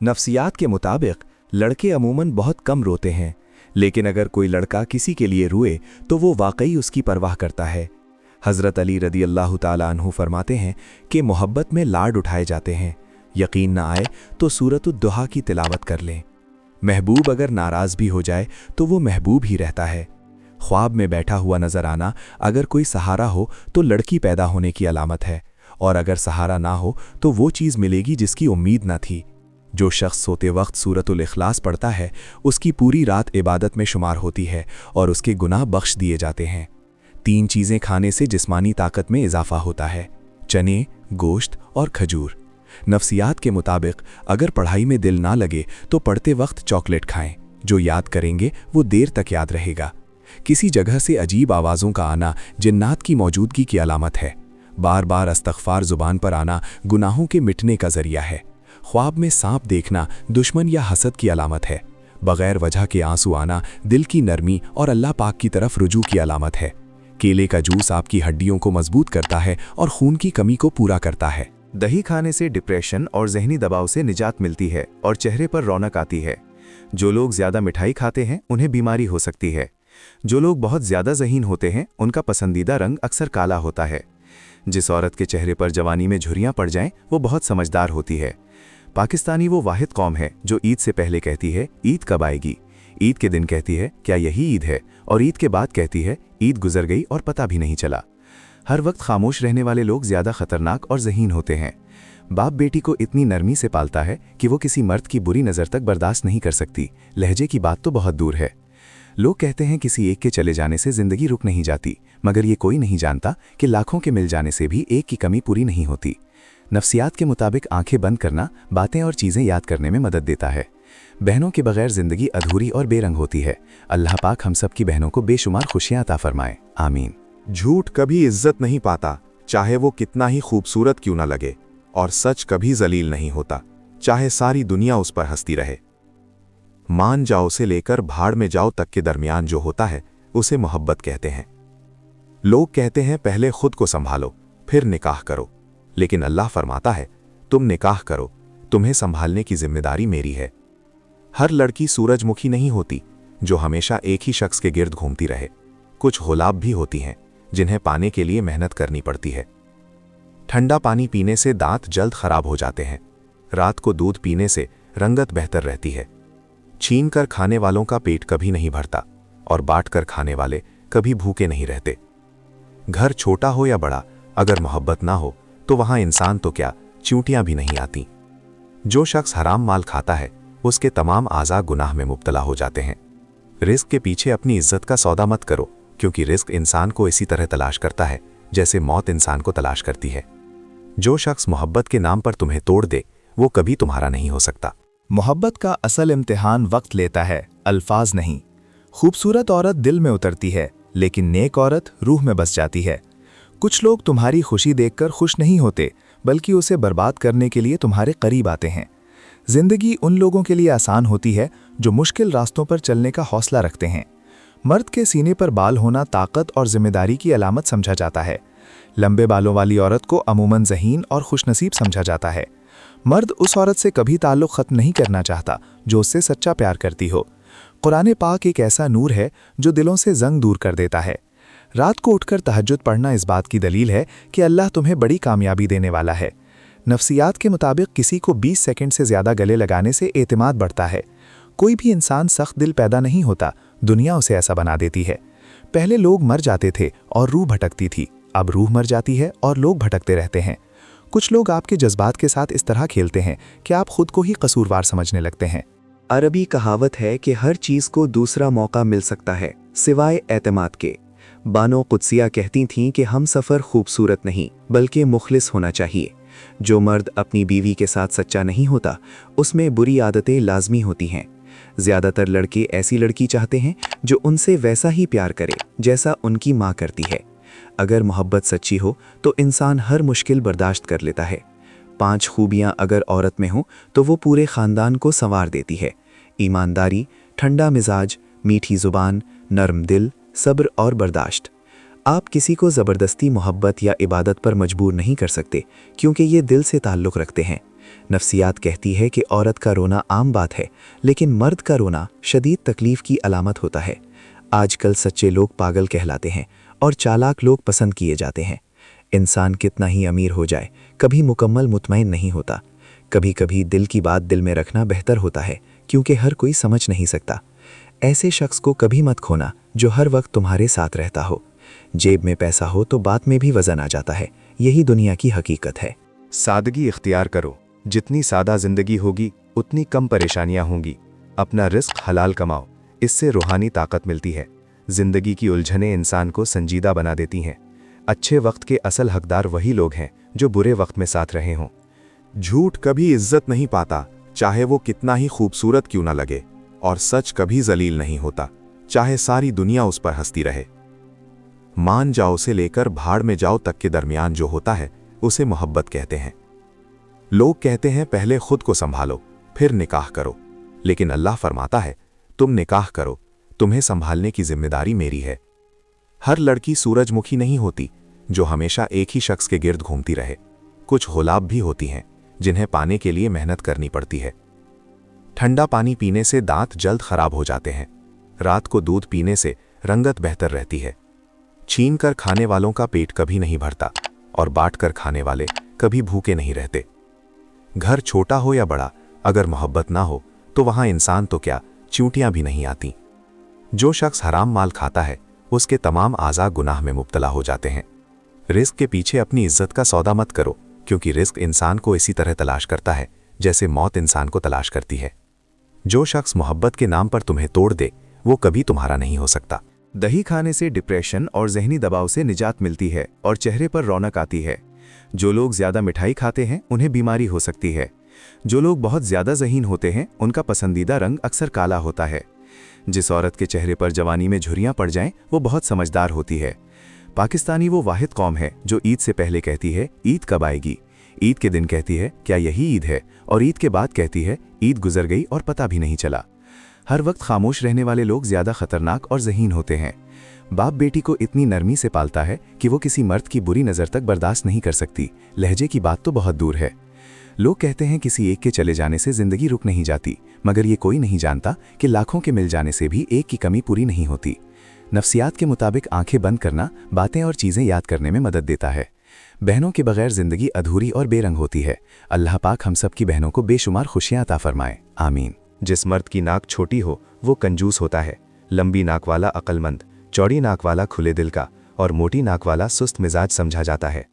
नफ्सियात के मुताबिक लड़के अमूमन बहुत कम रोते हैं, लेकिन अगर कोई लड़का किसी के लिए रोए तो वो वाकई उसकी परवाह करता है। हज़रत अली रदी अल्लाह ताला अन्हु फरमाते हैं कि मोहब्बत में लाड उठाए जाते हैं। यकीन ना आए तो सूरत-उद-दुहा की तिलावत कर लें। महबूब अगर नाराज़ भी हो जाए तो वो महबूब ही रहता है। ख्वाब में बैठा हुआ नजर आना अगर कोई सहारा हो तो लड़की पैदा होने की अलामत है, और अगर सहारा ना हो तो वो चीज़ मिलेगी जिसकी उम्मीद ना थी। जो शख्स सोते वक्त सूरतुल इखलास पढ़ता है उसकी पूरी रात इबादत में शुमार होती है और उसके गुनाह बख्श दिए जाते हैं। 3 चीज़ें खाने से जिस्मानी ताकत में इजाफा होता है: चने, गोश्त और खजूर। नफ्सियात के मुताबिक अगर पढ़ाई में दिल ना लगे तो पढ़ते वक्त चॉकलेट खाएं। जो याद करेंगे वो देर तक याद रहेगा। किसी जगह से अजीब आवाज़ों का आना जिन्नात की मौजूदगी की अलामत है। बार बार अस्तग़फ़ार ज़ुबान पर आना गुनाहों के मिटने का ज़रिया है। ख्वाब में सांप देखना दुश्मन या हसद की अलामत है। बग़ैर वजह के आंसू आना दिल की नरमी और अल्लाह पाक की तरफ रुजू की अलामत है। केले का जूस आपकी हड्डियों को मजबूत करता है और खून की कमी को पूरा करता है। दही खाने से डिप्रेशन और जहनी दबाव से निजात मिलती है और चेहरे पर रौनक आती है। जो लोग ज़्यादा मिठाई खाते हैं उन्हें बीमारी हो सकती है। जो लोग बहुत ज़्यादा ज़हीन होते हैं उनका पसंदीदा रंग अक्सर काला होता है। जिस औरत के चेहरे पर जवानी में झुर्रियाँ पड़ जाएं वो बहुत समझदार होती है। पाकिस्तानी वो वाहिद कौम है जो ईद से पहले कहती है ईद कब आएगी, ईद के दिन कहती है क्या यही ईद है, और ईद के बाद कहती है ईद गुजर गई और पता भी नहीं चला। हर वक्त खामोश रहने वाले लोग ज़्यादा खतरनाक और ज़हीन होते हैं। बाप बेटी को इतनी नरमी से पालता है कि वो किसी मर्द की बुरी नज़र तक बर्दाश्त नहीं कर सकती। लहजे की बात तो बहुत दूर है। लोग कहते हैं किसी एक के चले जाने से ज़िंदगी रुक नहीं जाती, मगर ये कोई नहीं जानता कि लाखों के मिल जाने से भी एक की कमी पूरी नहीं होती। नफ्सियात के मुताबिक आंखें बंद करना बातें और चीज़ें याद करने में मदद देता है। बहनों के बगैर ज़िंदगी अधूरी और बेरंग होती है। अल्लाह पाक हम सब की बहनों को बेशुमार खुशियाँ अता फरमाए, आमीन। झूठ कभी इज्जत नहीं पाता, चाहे वो कितना ही खूबसूरत क्यों ना लगे, और सच कभी जलील नहीं होता, चाहे सारी दुनिया उस पर हंसती रहे। मान जाओ से लेकर भाड़ में जाओ तक के दरमियान जो होता है उसे मोहब्बत कहते हैं। लोग कहते हैं पहले खुद को संभालो फिर निकाह करो, लेकिन अल्लाह फरमाता है तुम निकाह करो, तुम्हें संभालने की जिम्मेदारी मेरी है। हर लड़की सूरजमुखी नहीं होती जो हमेशा एक ही शख्स के गिर्द घूमती रहे। कुछ गुलाब भी होती हैं जिन्हें पाने के लिए मेहनत करनी पड़ती है। ठंडा पानी पीने से दांत जल्द खराब हो जाते हैं। रात को दूध पीने से रंगत बेहतर रहती है। छीन कर खाने वालों का पेट कभी नहीं भरता और बांट कर खाने वाले कभी भूखे नहीं रहते। घर छोटा हो या बड़ा, अगर मोहब्बत ना हो तो वहां इंसान तो क्या चींटियां भी नहीं आती। जो शख्स हराम माल खाता है उसके तमाम आज़ा गुनाह में मुब्तला हो जाते हैं। रिस्क के पीछे अपनी इज्जत का सौदा मत करो, क्योंकि रिस्क इंसान को इसी तरह तलाश करता है जैसे मौत इंसान को तलाश करती है। जो शख्स मोहब्बत के नाम पर तुम्हें तोड़ दे वो कभी तुम्हारा नहीं हो सकता। मोहब्बत का असल इम्तिहान वक्त लेता है, अल्फाज नहीं। खूबसूरत औरत दिल में उतरती है, लेकिन नेक औरत रूह में बस जाती है। कुछ लोग तुम्हारी खुशी देखकर खुश नहीं होते, बल्कि उसे बर्बाद करने के लिए तुम्हारे करीब आते हैं। जिंदगी उन लोगों के लिए आसान होती है जो मुश्किल रास्तों पर चलने का हौसला रखते हैं। मर्द के सीने पर बाल होना ताकत और जिम्मेदारी की अलामत समझा जाता है। लंबे बालों वाली औरत को अमूमन ज़हीन और खुशनसीब समझा जाता है। मर्द उस औरत से कभी ताल्लुक़ ख़त्म नहीं करना चाहता जो उससे सच्चा प्यार करती हो। कुरान पाक एक ऐसा नूर है जो दिलों से जंग दूर कर देता है। रात को उठकर तहज्जुद पढ़ना इस बात की दलील है कि अल्लाह तुम्हें बड़ी कामयाबी देने वाला है। नफ्सियात के मुताबिक किसी को 20 सेकंड से ज़्यादा गले लगाने से एतमाद बढ़ता है। कोई भी इंसान सख्त दिल पैदा नहीं होता, दुनिया उसे ऐसा बना देती है। पहले लोग मर जाते थे और रूह भटकती थी, अब रूह मर जाती है और लोग भटकते रहते हैं। कुछ लोग आपके जज्बात के साथ इस तरह खेलते हैं कि आप खुद को ही कसूरवार समझने लगते हैं। अरबी कहावत है कि हर चीज़ को दूसरा मौका मिल सकता है सिवाय एतमाद के। बानो कुद्सिया कहती थीं कि हम सफ़र खूबसूरत नहीं बल्कि मुखलिस होना चाहिए। जो मर्द अपनी बीवी के साथ सच्चा नहीं होता उसमें बुरी आदतें लाजमी होती हैं। ज़्यादातर लड़के ऐसी लड़की चाहते हैं जो उनसे वैसा ही प्यार करे जैसा उनकी माँ करती है। अगर मोहब्बत सच्ची हो तो इंसान हर मुश्किल बर्दाश्त कर लेता है। 5 खूबियाँ अगर औरत में हों तो वो पूरे ख़ानदान को संवार देती है। ईमानदारी, ठंडा मिजाज, मीठी ज़ुबान, नरम दिल, सब्र और बर्दाश्त। आप किसी को ज़बरदस्ती मोहब्बत या इबादत पर मजबूर नहीं कर सकते, क्योंकि ये दिल से ताल्लुक़ रखते हैं। नफ्सियात कहती है कि औरत का रोना आम बात है, लेकिन मर्द का रोना शदीद तकलीफ की अलामत होता है। आजकल सच्चे लोग पागल कहलाते हैं और चालाक लोग पसंद किए जाते हैं। इंसान कितना ही अमीर हो जाए, कभी मुकम्मल मुतमईन नहीं होता। कभी कभी दिल की बात दिल में रखना बेहतर होता है, क्योंकि हर कोई समझ नहीं सकता। ऐसे शख्स को कभी मत खोना जो हर वक्त तुम्हारे साथ रहता हो। जेब में पैसा हो तो बात में भी वजन आ जाता है। यही दुनिया की हकीकत है। सादगी इख्तियार करो। जितनी सादा जिंदगी होगी उतनी कम परेशानियां होंगी। अपना रिस्क हलाल कमाओ, इससे रूहानी ताकत मिलती है। जिंदगी की उलझनें इंसान को संजीदा बना देती हैं। अच्छे वक्त के असल हकदार वही लोग हैं जो बुरे वक्त में साथ रहे हों। झूठ कभी इज्जत नहीं पाता, चाहे वो कितना ही खूबसूरत क्यों ना लगे, और सच कभी जलील नहीं होता, चाहे सारी दुनिया उस पर हंसती रहे। मान जाओ से लेकर भाड़ में जाओ तक के दरमियान जो होता है उसे मोहब्बत कहते हैं। लोग कहते हैं पहले खुद को संभालो फिर निकाह करो, लेकिन अल्लाह फरमाता है तुम निकाह करो, तुम्हें संभालने की जिम्मेदारी मेरी है। हर लड़की सूरजमुखी नहीं होती जो हमेशा एक ही शख्स के गिर्द घूमती रहे। कुछ गुलाब भी होती हैं जिन्हें पाने के लिए मेहनत करनी पड़ती है। ठंडा पानी पीने से दांत जल्द खराब हो जाते हैं। रात को दूध पीने से रंगत बेहतर रहती है। छीन कर खाने वालों का पेट कभी नहीं भरता और बांट कर खाने वाले कभी भूखे नहीं रहते। घर छोटा हो या बड़ा, अगर मोहब्बत ना हो तो वहां इंसान तो क्या चींटियां भी नहीं आती। जो शख्स हराम माल खाता है उसके तमाम आज़ा गुनाह में मुब्तला हो जाते हैं। रिस्क के पीछे अपनी इज्जत का सौदा मत करो, क्योंकि रिस्क इंसान को इसी तरह तलाश करता है जैसे मौत इंसान को तलाश करती है। जो शख्स मोहब्बत के नाम पर तुम्हें तोड़ दे वो कभी तुम्हारा नहीं हो सकता। दही खाने से डिप्रेशन और जहनी दबाव से निजात मिलती है और चेहरे पर रौनक आती है। जो लोग ज्यादा मिठाई खाते हैं उन्हें बीमारी हो सकती है। जो लोग बहुत ज्यादा ज़हीन होते हैं उनका पसंदीदा रंग अक्सर काला होता है। जिस औरत के चेहरे पर जवानी में झुर्रियां पड़ जाएं वो बहुत समझदार होती है। पाकिस्तानी वो वाहिद कौम है जो ईद से पहले कहती है ईद कब आएगी, ईद के दिन कहती है क्या यही ईद है, और ईद के बाद कहती है ईद गुजर गई और पता भी नहीं चला। हर वक्त खामोश रहने वाले लोग ज्यादा खतरनाक और ज़हीन होते हैं। बाप बेटी को इतनी नरमी से पालता है कि वो किसी मर्द की बुरी नज़र तक बर्दाश्त नहीं कर सकती। लहजे की बात तो बहुत दूर है। लोग कहते हैं किसी एक के चले जाने से जिंदगी रुक नहीं जाती, मगर ये कोई नहीं जानता कि लाखों के मिल जाने से भी एक की कमी पूरी नहीं होती। नफ्सियात के मुताबिक आंखें बंद करना बातें और चीज़ें याद करने में मदद देता है। बहनों के बगैर जिंदगी अधूरी और बेरंग होती है। अल्लाह पाक हम सब की बहनों को बेशुमार खुशियां अता फरमाए, आमीन। जिस मर्द की नाक छोटी हो वो कंजूस होता है। लंबी नाक वाला अक्लमंद, चौड़ी नाक वाला खुले दिल का और मोटी नाक वाला सुस्त मिजाज समझा जाता है।